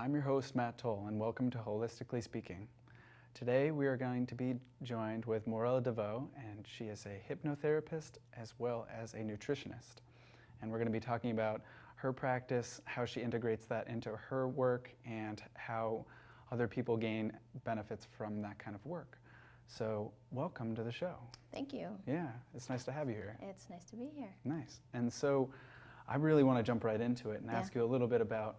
I'm your host, Matt Toll, and welcome to Holistically Speaking. Today we are going to be joined with Morella Devost, and she is a hypnotherapist as well as a nutritionist. And we're going to be talking about her practice, how she integrates that into her work, and how other people gain benefits from that kind of work. So welcome to the show. Thank you. Yeah, it's nice to have you here. It's nice to be here. Nice. And so I really want to jump right into it and ask you a little bit about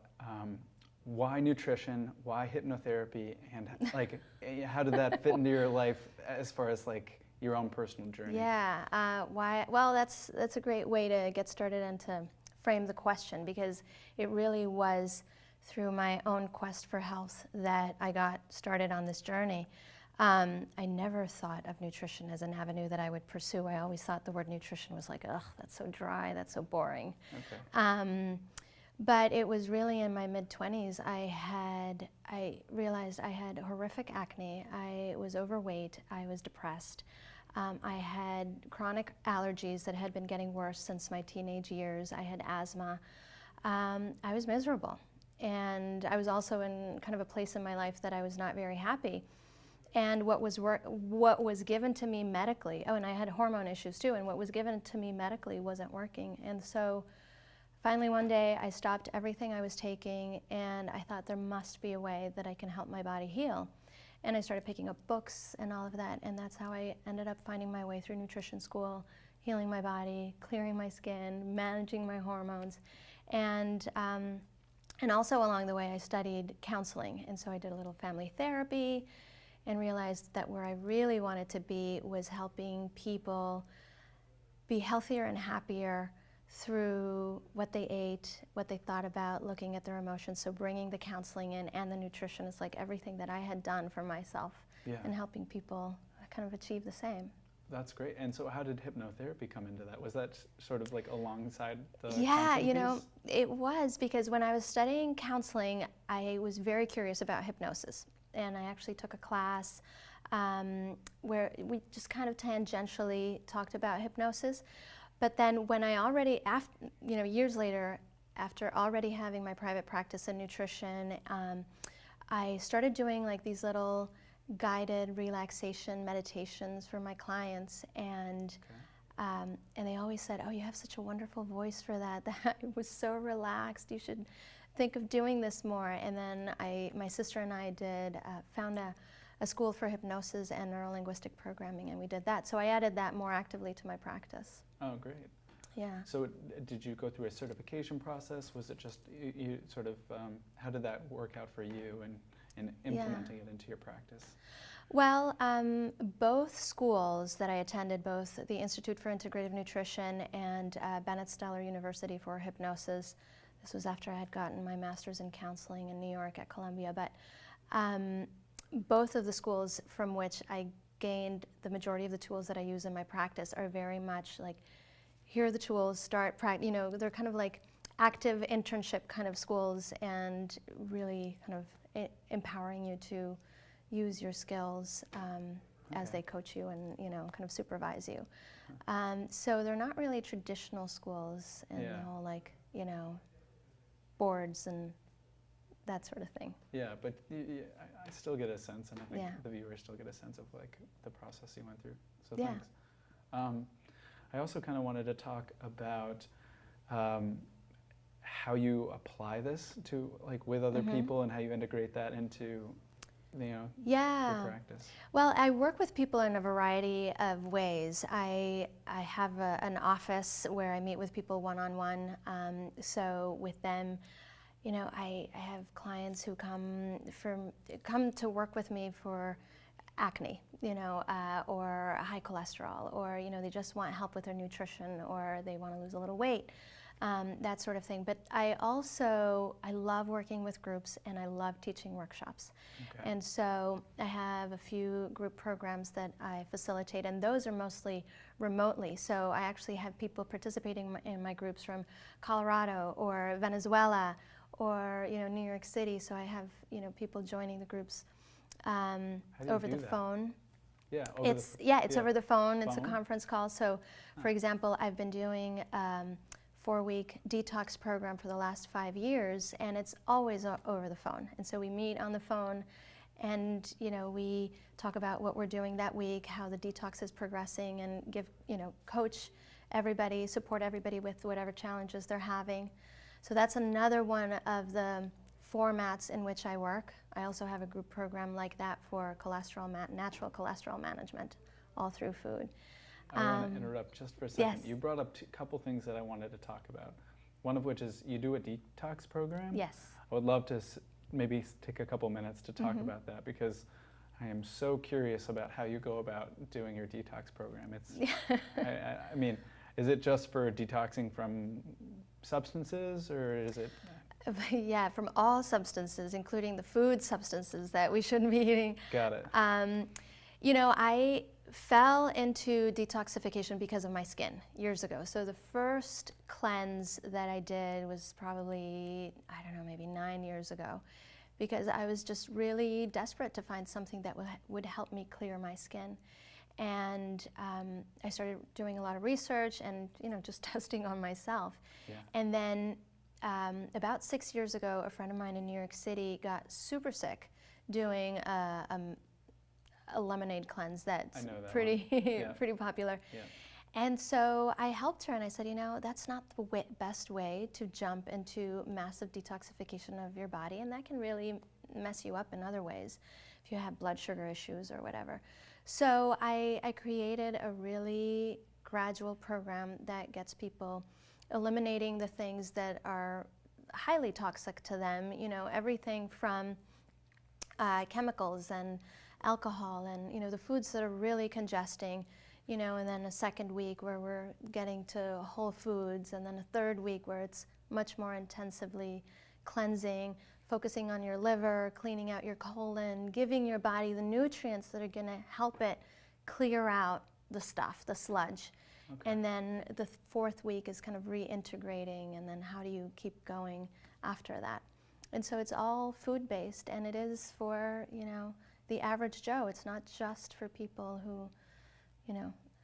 why nutrition, why hypnotherapy, and like how did that fit into your life as far as like your own personal journey? Yeah. Why? Well, that's a great way to get started and to frame the question, because it really was through my own quest for health that I got started on this journey. I never thought of nutrition as an avenue that I would pursue. I always thought the word nutrition was like, ugh, that's so dry, that's so boring. Okay. But it was really in my mid-20s I realized I had horrific acne. I was overweight. I was depressed. I had chronic allergies that had been getting worse since my teenage years. I had asthma. I was miserable. And I was also in kind of a place in my life that I was not very happy. And what was given to me medically, and I had hormone issues too, and what was given to me medically wasn't working. And so finally one day I stopped everything I was taking, and I thought there must be a way that I can help my body heal. And I started picking up books and all of that, and that's how I ended up finding my way through nutrition school, healing my body, clearing my skin, managing my hormones. And also along the way I studied counseling, and so I did a little family therapy and realized that where I really wanted to be was helping people be healthier and happier through what they ate, what they thought about, looking at their emotions. So bringing the counseling in and the nutrition is like everything that I had done for myself, and helping people kind of achieve the same. That's great. And so how did hypnotherapy come into that? Was that sort of like alongside the counseling piece? It was, because when I was studying counseling, I was very curious about hypnosis. And I actually took a class where we just kind of tangentially talked about hypnosis. But then when I already, years later, after already having my private practice in nutrition, I started doing like these little guided relaxation meditations for my clients. And they always said, oh, you have such a wonderful voice for that. That I was so relaxed. You should think of doing this more. And then my sister and I found a school for hypnosis and neurolinguistic programming, and we did that. So I added that more actively to my practice. Oh, great. Yeah. So did you go through a certification process? Was it just you sort of, how did that work out for you in implementing it into your practice? Well, both schools that I attended, both the Institute for Integrative Nutrition and Bennett Stellar University for Hypnosis, this was after I had gotten my master's in counseling in New York at Columbia, but both of the schools from which I gained the majority of the tools that I use in my practice are very much like, here are the tools, start practice. They're kind of like active internship kind of schools, and really kind of empowering you to use your skills as they coach you and kind of supervise you. So they're not really traditional schools, and the whole like boards and that sort of thing. Yeah, but I still get a sense, and I think the viewers still get a sense of like the process you went through. So thanks. I also kind of wanted to talk about how you apply this to like with other people, and how you integrate that into your practice. Well, I work with people in a variety of ways. I have an office where I meet with people one-on-one. So with them, I have clients who come to work with me for acne, or high cholesterol, or they just want help with their nutrition, or they want to lose a little weight, that sort of thing. But I love working with groups, and I love teaching workshops. Okay. And so I have a few group programs that I facilitate, and those are mostly remotely. So I actually have people participating in my groups from Colorado or Venezuela or New York City. So I have people joining the groups over the phone. Yeah, it's over the phone. It's a conference call. So, for example, I've been doing 4-week detox program for the last 5 years, and it's always over the phone. And so we meet on the phone, and we talk about what we're doing that week, how the detox is progressing, and give coach everybody, support everybody with whatever challenges they're having. So that's another one of the formats in which I work. I also have a group program like that for natural cholesterol management, all through food. I want to interrupt just for a second. Yes. You brought up a couple things that I wanted to talk about. One of which is you do a detox program. Yes. I would love to maybe take a couple minutes to talk about that, because I am so curious about how you go about doing your detox program. It's, I mean, is it just for detoxing from substances, or is it? Yeah, from all substances, including the food substances that we shouldn't be eating. Got it. I fell into detoxification because of my skin years ago. So the first cleanse that I did was probably, I don't know, maybe 9 years ago, because I was just really desperate to find something that would help me clear my skin. And I started doing a lot of research and just testing on myself. Yeah. And then about 6 years ago, a friend of mine in New York City got super sick doing a lemonade cleanse that's pretty pretty popular. Yeah. And so I helped her, and I said, that's not the best way to jump into massive detoxification of your body, and that can really mess you up in other ways if you have blood sugar issues or whatever. So I created a really gradual program that gets people eliminating the things that are highly toxic to them, everything from chemicals and alcohol and the foods that are really congesting, and then a second week where we're getting to whole foods, and then a third week where it's much more intensively cleansing, focusing on your liver, cleaning out your colon, giving your body the nutrients that are going to help it clear out the stuff, the sludge. Okay. And then the fourth week is kind of reintegrating, and then how do you keep going after that? And so it's all food-based, and it is for, the average Joe. It's not just for people who,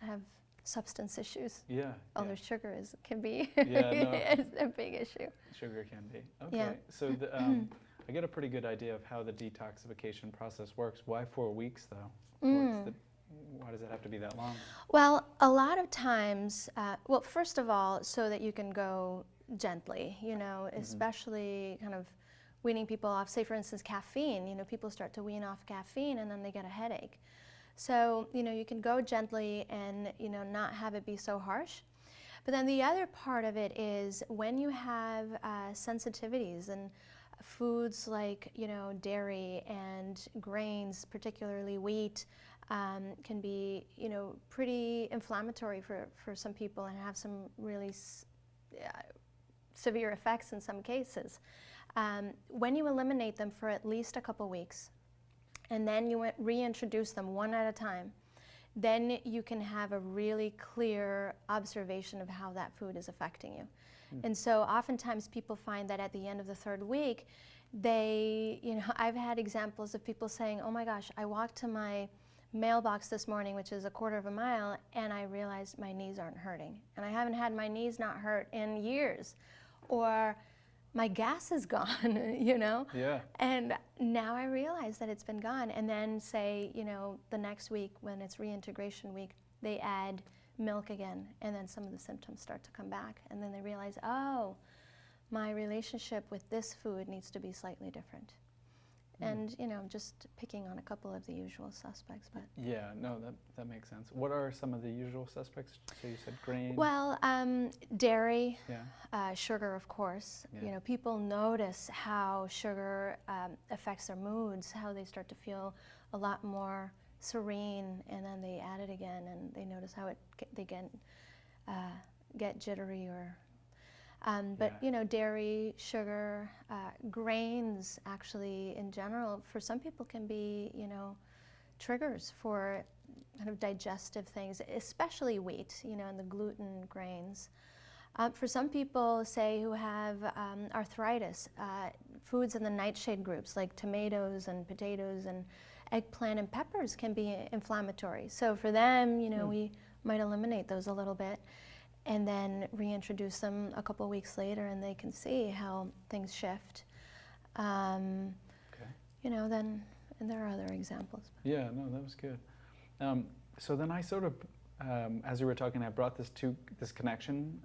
have substance issues. Yeah. Although sugar can be is a big issue. Sugar can be. Okay. Yeah. So I get a pretty good idea of how the detoxification process works. Why 4 weeks, though? Why does it have to be that long? Well, a lot of times, first of all, so that you can go gently, especially kind of weaning people off, say for instance caffeine, people start to wean off caffeine and then they get a headache. So, you can go gently and, not have it be so harsh. But then the other part of it is when you have sensitivities and foods like, dairy and grains, particularly wheat, can be, pretty inflammatory for some people and have some really severe effects in some cases. When you eliminate them for at least a couple weeks, and then you reintroduce them one at a time, then you can have a really clear observation of how that food is affecting you. And so oftentimes people find that at the end of the third week, I've had examples of people saying, oh my gosh, I walked to my mailbox this morning, which is a quarter of a mile, and I realized my knees aren't hurting. And I haven't had my knees not hurt in years. Or my gas is gone, Yeah. And now I realize that it's been gone. And then say, the next week when it's reintegration week, they add milk again, and then some of the symptoms start to come back. And then they realize, oh, my relationship with this food needs to be slightly different. And, just picking on a couple of the usual suspects. But yeah, no, that makes sense. What are some of the usual suspects? So you said grain? Well, dairy, yeah. Sugar, of course. Yeah. People notice how sugar affects their moods, how they start to feel a lot more serene, and then they add it again, and they notice how they get jittery or... But dairy, sugar, grains actually in general, for some people can be, triggers for kind of digestive things, especially wheat, and the gluten grains. For some people, say, who have arthritis, foods in the nightshade groups like tomatoes and potatoes and eggplant and peppers can be inflammatory. So for them, we might eliminate those a little bit. and then reintroduce them a couple weeks later, and they can see how things shift. Okay. You know, then, and there are other examples. Yeah, no, that was good. So then I sort of, as you were talking, I brought this connection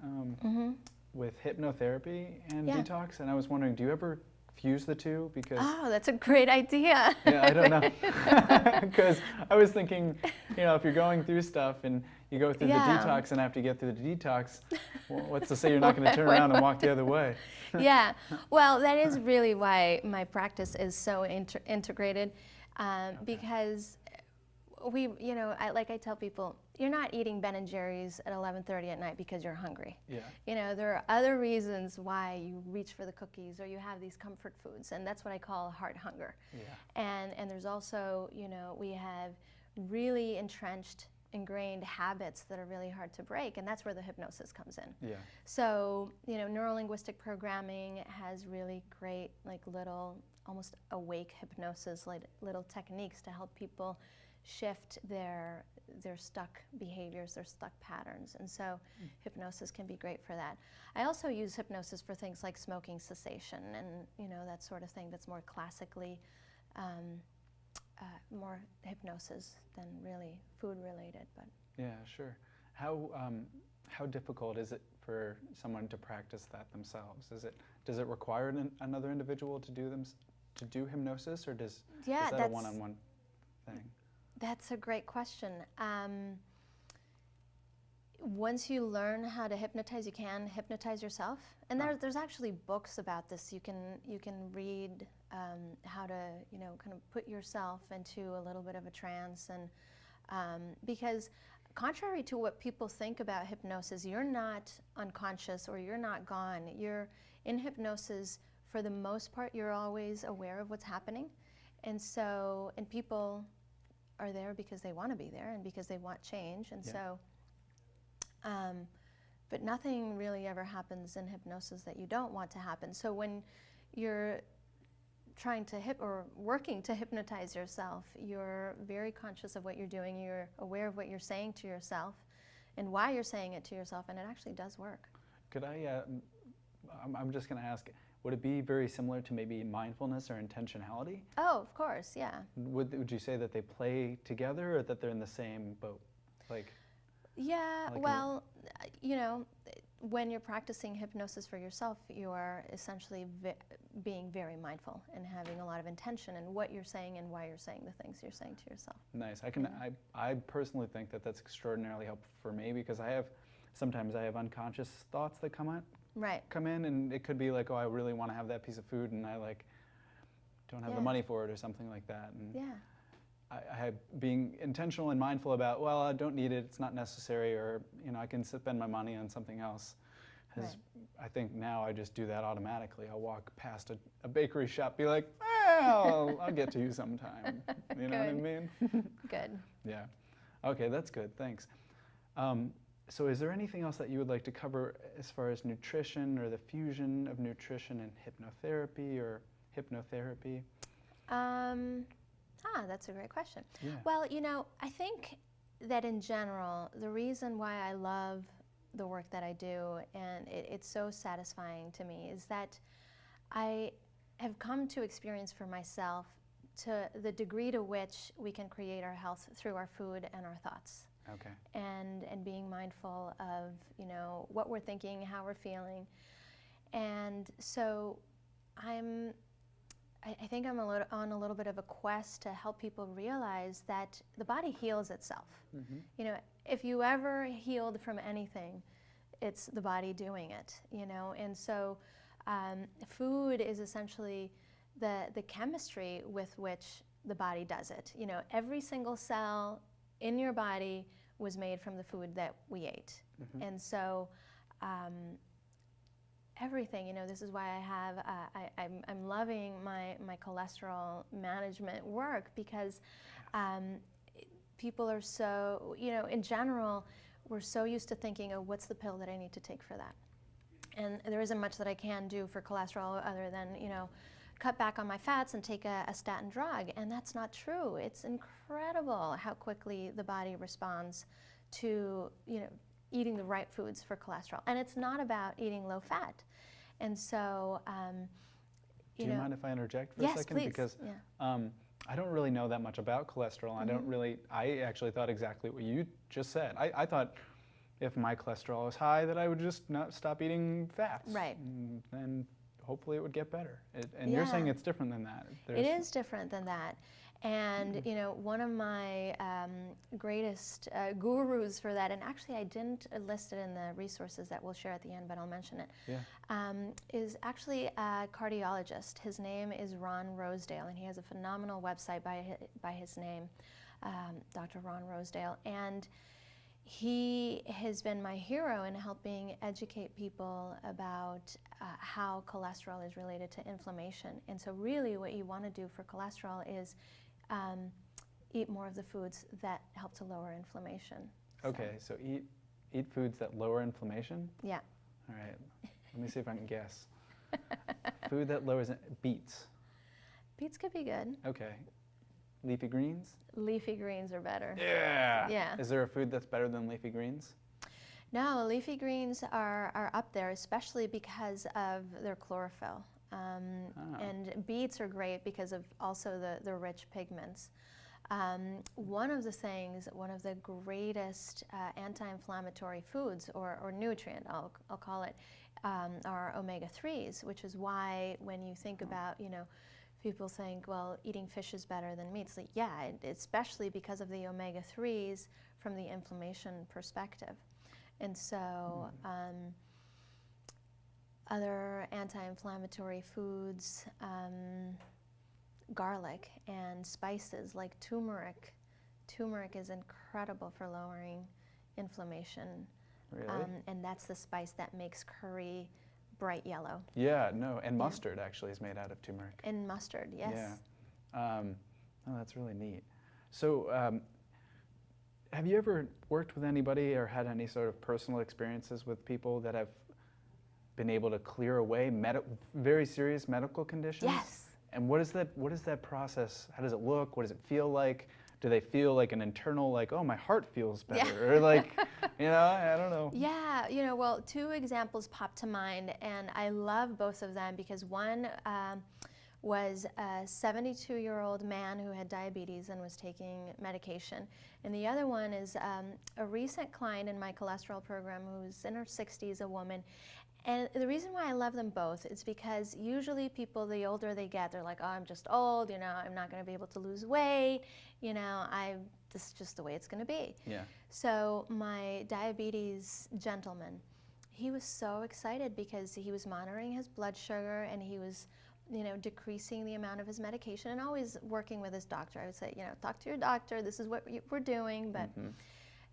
with hypnotherapy and detox, and I was wondering, do you ever fuse the two? Because that's a great idea. yeah, I don't know, because I was thinking, you know, if you're going through stuff and you go through the detox, and after you get through the detox, well, what's to say you're not going to turn around and walk the other way? Yeah, well, that is really why my practice is so integrated, because you know, I tell people, you're not eating Ben and Jerry's at 11:30 at night because you're hungry. Yeah. You know, there are other reasons why you reach for the cookies or you have these comfort foods, and that's what I call heart hunger. Yeah. And there's also, you know, we have really entrenched, ingrained habits that are really hard to break, and that's where the hypnosis comes in. Yeah. So, you know, neuro-linguistic programming has really great, like, little, almost awake hypnosis, like little techniques to help people shift their stuck behaviors, their stuck patterns, and so hypnosis can be great for that. I also use hypnosis for things like smoking cessation and, you know, that sort of thing that's more classically more hypnosis than really food related. But yeah, sure. How difficult is it for someone to practice that themselves? Does it require another individual to do hypnosis, or is that a one-on-one thing? That's a great question. Once you learn how to hypnotize, you can hypnotize yourself, and there's actually books about this. You can read how to, you know, kind of put yourself into a little bit of a trance, and because contrary to what people think about hypnosis, you're not unconscious or you're not gone. You're in hypnosis for the most part. You're always aware of what's happening, and people are there because they want to be there and because they want change, and so but nothing really ever happens in hypnosis that you don't want to happen. So when you're trying to working to hypnotize yourself, you're very conscious of what you're doing, you're aware of what you're saying to yourself and why you're saying it to yourself, and it actually does work. Could I'm just going to ask, would it be very similar to maybe mindfulness or intentionality? Oh, of course, yeah. Would you say that they play together, or that they're in the same boat? Yeah, well, you know, when you're practicing hypnosis for yourself, you are essentially being very mindful and having a lot of intention in what you're saying and why you're saying the things you're saying to yourself. Nice. I personally think that that's extraordinarily helpful for me, because sometimes I have unconscious thoughts that come in, and it could be like, oh, I really want to have that piece of food, and I don't have the money for it or something like that. And I being intentional and mindful about, well, I don't need it, it's not necessary, or, you know, I can spend my money on something else. I think now I just do that automatically. I'll walk past a bakery shop, be like, well, I'll get to you sometime. You know what I mean? Good. Yeah. Okay, that's good. Thanks. So is there anything else that you would like to cover as far as nutrition, or the fusion of nutrition and hypnotherapy, or hypnotherapy? That's a great question. Yeah. Well, you know, I think that in general, the reason why I love the work that I do, and it's so satisfying to me, is that I have come to experience for myself to the degree to which we can create our health through our food and our thoughts. Okay. And being mindful of, you know, what we're thinking, how we're feeling. And so I think I'm on a little bit of a quest to help people realize that the body heals itself. Mm-hmm. You know, if you ever healed from anything, it's the body doing it, you know. And so food is essentially the chemistry with which the body does it. You know, every single cell in your body was made from the food that we ate. Mm-hmm. And so everything, you know, this is why I have, I'm loving my cholesterol management work, because people are so, you know, in general, we're so used to thinking, oh, what's the pill that I need to take for that? And there isn't much that I can do for cholesterol other than, you know, cut back on my fats and take a statin drug. And that's not true. It's incredible how quickly the body responds to, you know, eating the right foods for cholesterol. And it's not about eating low fat. And so, Do you mind if I interject for yes, a second? please. Because Yeah. I don't really know that much about cholesterol. I actually thought exactly what you just said. I thought if my cholesterol was high that I would just not stop eating fats. Right. And hopefully it would get better. And you're saying it's different than that. It is different than that. And you know, one of my greatest gurus for that, and actually I didn't list it in the resources that we'll share at the end, but I'll mention it, is actually a cardiologist. His name is Ron Rosedale, and he has a phenomenal website by his name, Dr. Ron Rosedale. And he has been my hero in helping educate people about how cholesterol is related to inflammation. And so really what you want to do for cholesterol is eat more of the foods that help to lower inflammation. Okay, so eat foods that lower inflammation? Yeah. All right, let me see if I can guess. Food that lowers beets. Beets could be good. Okay. Leafy greens? Leafy greens are better. Yeah. Yeah. Is there a food that's better than leafy greens? No, leafy greens are up there, especially because of their chlorophyll. And beets are great because of also the rich pigments. One of the greatest anti-inflammatory foods or nutrient, I'll call it, are omega-3s, which is why when you think about, you know, people think, well, eating fish is better than meat. It's like, yeah, especially because of the omega-3s from the inflammation perspective. And so other anti-inflammatory foods, garlic and spices like turmeric. Turmeric is incredible for lowering inflammation. Really? And that's the spice that makes curry bright yellow. Yeah, no, and mustard actually is made out of turmeric. And mustard, yes. Yeah. Oh, that's really neat. So have you ever worked with anybody or had any sort of personal experiences with people that have been able to clear away very serious medical conditions? Yes. And what is that process? How does it look? What does it feel like? Do they feel like an internal, like, oh, my heart feels better? Yeah. Or like, you know, I don't know. Yeah, you know, well, two examples pop to mind, and I love both of them because one was a 72-year-old man who had diabetes and was taking medication. And the other one is a recent client in my cholesterol program who's in her 60s, a woman. And the reason why I love them both is because usually people, the older they get, they're like, oh, I'm just old, you know, I'm not going to be able to lose weight, you know, this is just the way it's going to be. Yeah. So my diabetes gentleman, he was so excited because he was monitoring his blood sugar and he was, you know, decreasing the amount of his medication and always working with his doctor. I would say, you know, talk to your doctor, this is what we're doing, but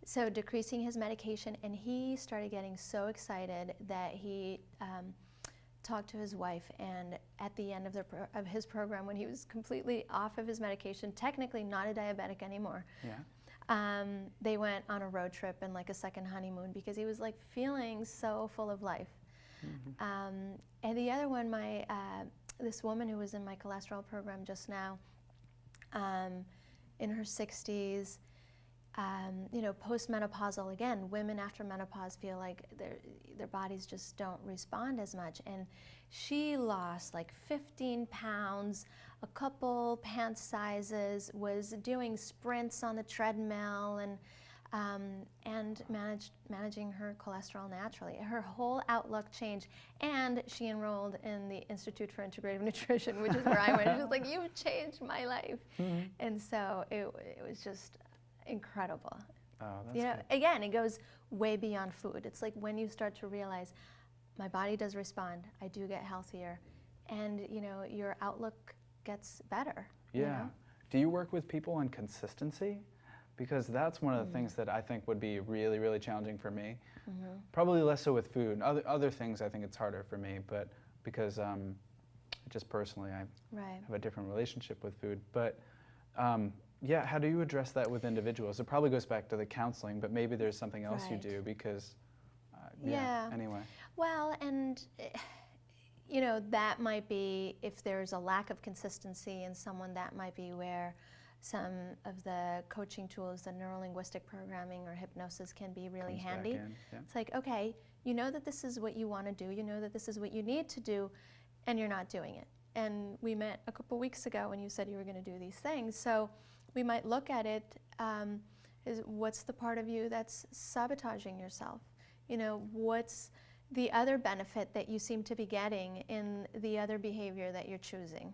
so decreasing his medication, and he started getting so excited that he talked to his wife, and at the end of his program, when he was completely off of his medication, technically not a diabetic anymore, they went on a road trip and like a second honeymoon because he was like feeling so full of life. And the other one, this woman who was in my cholesterol program just now, in her 60s, you know, postmenopausal, again, women after menopause feel like their bodies just don't respond as much. And she lost like 15 pounds, a couple pant sizes, was doing sprints on the treadmill and managing her cholesterol naturally. Her whole outlook changed. And she enrolled in the Institute for Integrative Nutrition, which is where I went. She was like, you've changed my life. And so it was just incredible. Oh, that's you know, good. again, it goes way beyond food. It's like when you start to realize my body does respond, I do get healthier, and you know, your outlook gets better. Yeah. You know? Do you work with people on consistency? Because that's one of the things that I think would be really, really challenging for me. Probably less so with food. Other things I think it's harder for me, but because just personally I have a different relationship with food. But yeah, how do you address that with individuals? It probably goes back to the counseling, but maybe there's something else you do because, anyway. Well, and you know, that might be, if there's a lack of consistency in someone, that might be where some of the coaching tools, the neuro-linguistic programming or hypnosis can be really Comes handy. back in, yeah. It's like, okay, you know that this is what you want to do, you know that this is what you need to do, and you're not doing it. And we met a couple weeks ago and you said you were going to do these things. So we might look at it as what's the part of you that's sabotaging yourself? You know, what's the other benefit that you seem to be getting in the other behavior that you're choosing?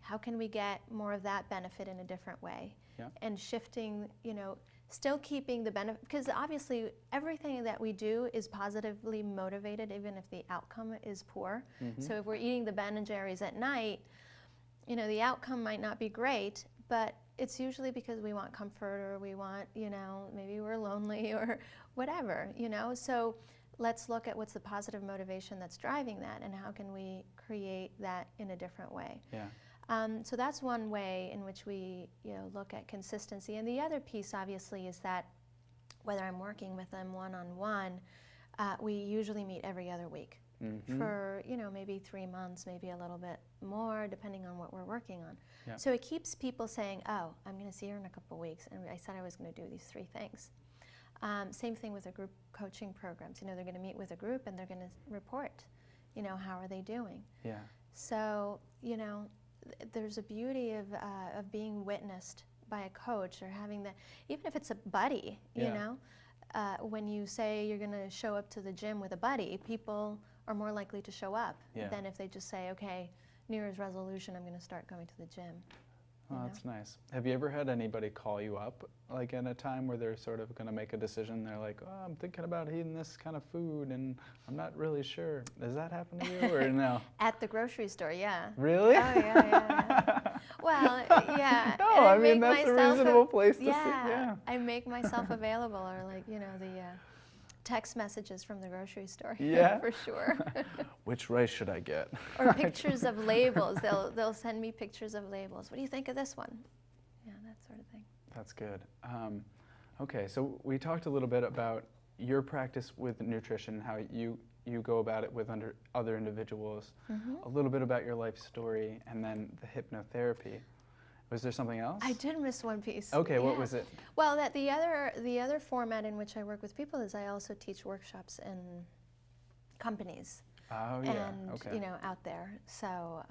How can we get more of that benefit in a different way? Yeah. And shifting, you know, still keeping the benefit, because obviously everything that we do is positively motivated, even if the outcome is poor. So if we're eating the Ben and Jerry's at night, you know, the outcome might not be great, but it's usually because we want comfort, or we want, you know, maybe we're lonely or whatever, you know. So let's look at what's the positive motivation that's driving that, and how can we create that in a different way. Yeah. So that's one way in which we, you know, look at consistency. And the other piece, obviously, is that whether I'm working with them one-on-one, we usually meet every other week for, you know, maybe 3 months, maybe a little bit more, depending on what we're working on. Yeah. So it keeps people saying, oh, I'm going to see her in a couple weeks, and I said I was going to do these 3 things. Same thing with the group coaching programs. You know, they're going to meet with a group and they're going to report, you know, how are they doing? Yeah. So, you know, there's a beauty of being witnessed by a coach, or having that, even if it's a buddy, you know. When you say you're going to show up to the gym with a buddy, people are more likely to show up than if they just say, okay, New Year's resolution, I'm going to start going to the gym. Oh, that's nice. Have you ever had anybody call you up, like in a time where they're sort of going to make a decision? They're like, oh, I'm thinking about eating this kind of food and I'm not really sure. Does that happen to you or no? At the grocery store, yeah. Really? Oh, yeah. Well, yeah. No, And I mean, that's a reasonable place to see. Yeah. I make myself available, or like, you know, the text messages from the grocery store. Yeah. For sure. Which rice should I get? Or pictures of labels. They'll send me pictures of labels. What do you think of this one? Yeah, that sort of thing. That's good. Okay, so we talked a little bit about your practice with nutrition, how you go about it with other individuals, a little bit about your life story, and then the hypnotherapy. Was there something else? I did miss one piece. Okay, what was it? Well, that the other format in which I work with people is I also teach workshops in companies. Oh, yeah. And, Okay. you know, out there. So,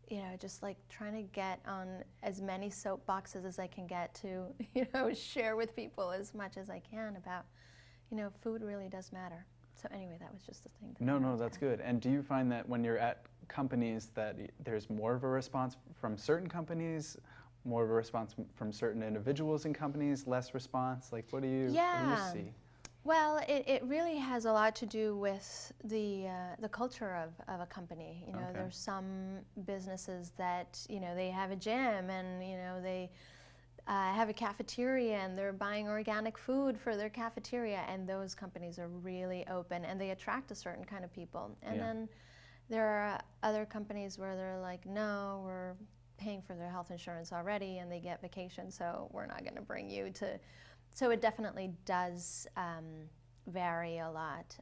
you know, just like trying to get on as many soapboxes as I can get to, you know, share with people as much as I can about, you know, food really does matter. So anyway, that was just the thing. No, that's good. And do you find that when you're at companies that there's more of a response from certain companies, more of a response from certain individuals in companies, less response? Like, what do you see? Well, it really has a lot to do with the culture of a company. You know, Okay. there's some businesses that, you know, they have a gym and, you know, they have a cafeteria and they're buying organic food for their cafeteria, and those companies are really open and they attract a certain kind of people. And then there are other companies where they're like, no, we're paying for their health insurance already and they get vacation, so we're not going to bring you to. So it definitely does vary a lot.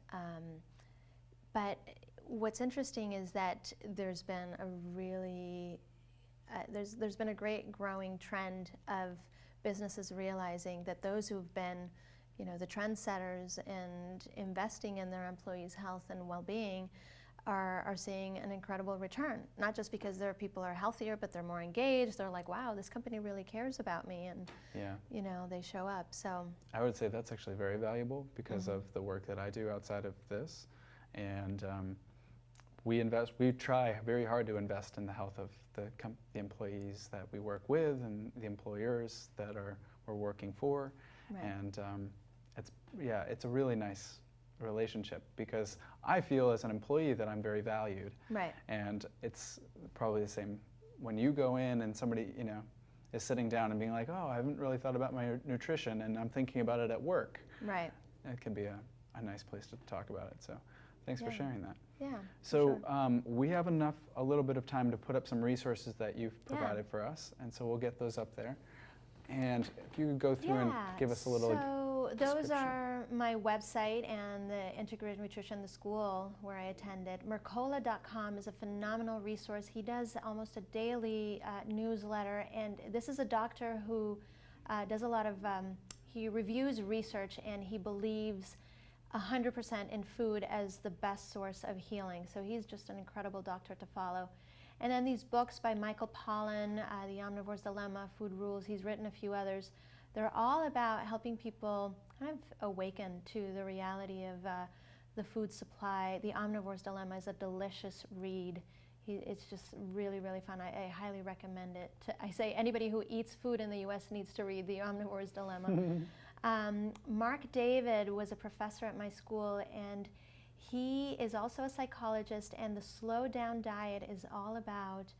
But what's interesting is that there's been a really there's been a great growing trend of businesses realizing that those who've been, you know, the trendsetters and investing in their employees' health and well-being are seeing an incredible return. Not just because their people are healthier, but they're more engaged. They're like, wow, this company really cares about me, and you know, they show up. So I would say that's actually very valuable because of the work that I do outside of this, and we try very hard to invest in the health of the employees that we work with and the employers that we're working for, and it's a really nice relationship because I feel as an employee that I'm very valued. Right. And it's probably the same when you go in and somebody, you know, is sitting down and being like, oh, I haven't really thought about my nutrition and I'm thinking about it at work. Right. It can be a nice place to talk about it. So thanks for sharing that. Yeah. So we have a little bit of time to put up some resources that you've provided for us, and so we'll get those up there. And if you could go through and give us a little. So So those description. are my website and the Integrated Nutrition, the school where I attended. Mercola.com is a phenomenal resource. He does almost a daily newsletter, and this is a doctor who does a lot of, he reviews research, and he believes 100% in food as the best source of healing. So he's just an incredible doctor to follow. And then these books by Michael Pollan, The Omnivore's Dilemma, Food Rules, he's written a few others. They're all about helping people kind of awaken to the reality of the food supply. The Omnivore's Dilemma is a delicious read. It's just really, really fun. I highly recommend it. I say anybody who eats food in the U.S. needs to read The Omnivore's Dilemma. Mark David was a professor at my school, and he is also a psychologist, and the Slow Down Diet is all about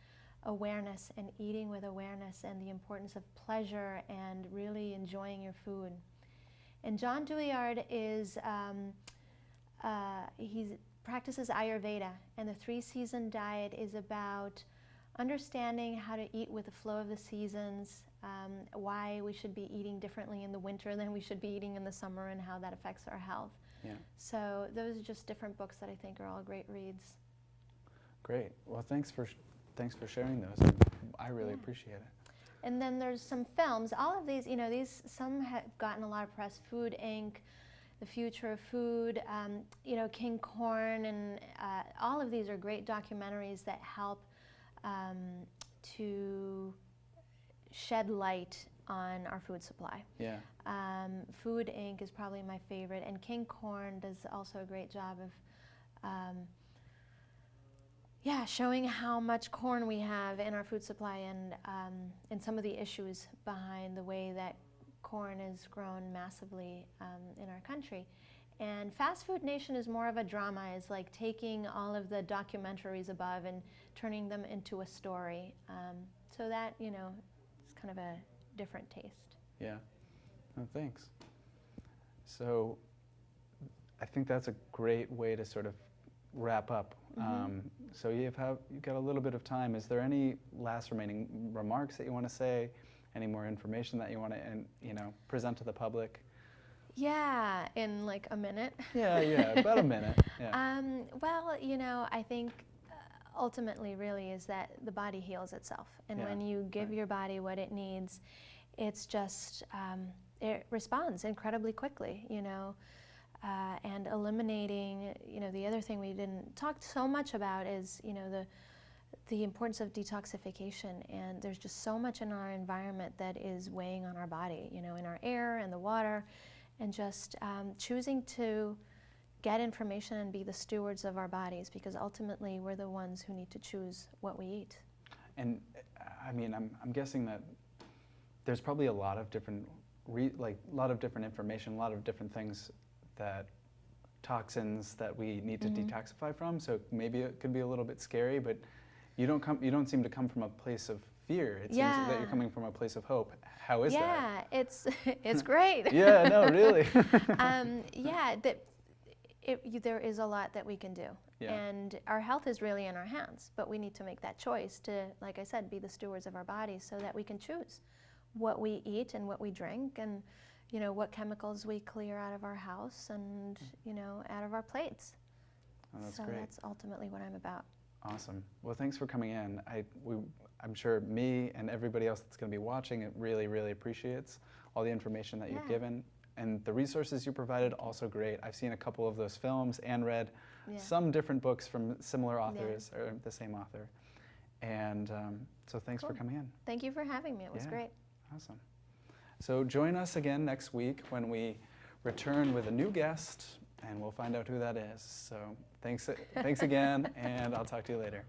awareness and eating with awareness and the importance of pleasure and really enjoying your food. And John Douillard is, he practices Ayurveda, and the 3-season diet is about understanding how to eat with the flow of the seasons, why we should be eating differently in the winter than we should be eating in the summer, and how that affects our health. Yeah. So those are just different books that I think are all great reads. Great. Well, thanks for sharing those. I really appreciate it. And then there's some films. All of these, some have gotten a lot of press. Food Inc., The Future of Food, King Corn, and all of these are great documentaries that help to shed light on our food supply. Yeah. Food Inc. is probably my favorite, and King Corn does also a great job of showing how much corn we have in our food supply, and some of the issues behind the way that corn is grown massively in our country. And Fast Food Nation is more of a drama. It's like taking all of the documentaries above and turning them into a story. So that, it's kind of a different taste. Yeah. Oh, thanks. So I think that's a great way to sort of wrap up. So you've got a little bit of time. Is there any last remaining remarks that you want to say? Any more information that you want to, present to the public? Yeah, in like a minute. Yeah, about a minute. Yeah. Well, I think ultimately really is that the body heals itself. And when you give your body what it needs, it's just, it responds incredibly quickly, and eliminating, the other thing we didn't talk so much about is, the importance of detoxification. And there's just so much in our environment that is weighing on our body, in our air and the water, and just choosing to get information and be the stewards of our bodies, because ultimately we're the ones who need to choose what we eat. And I mean, I'm guessing that there's probably a lot of different, information, a lot of different things toxins that we need to detoxify from. So maybe it could be a little bit scary, but you don't seem to come from a place of fear. It seems that you're coming from a place of hope. How is that? Yeah, it's great. Yeah, no, really. There is a lot that we can do. Yeah. And our health is really in our hands, but we need to make that choice to, like I said, be the stewards of our bodies so that we can choose what we eat and what we drink, and what chemicals we clear out of our house and out of our plates. Oh, that's so great. That's ultimately what I'm about. Awesome. Well, thanks for coming in. I'm sure me and everybody else that's going to be watching it really, really appreciates all the information that you've given. And the resources you provided, also great. I've seen a couple of those films and read some different books from similar authors, or the same author. And so thanks for coming in. Thank you for having me. It was great. Awesome. So join us again next week when we return with a new guest, and we'll find out who that is. So thanks again, and I'll talk to you later.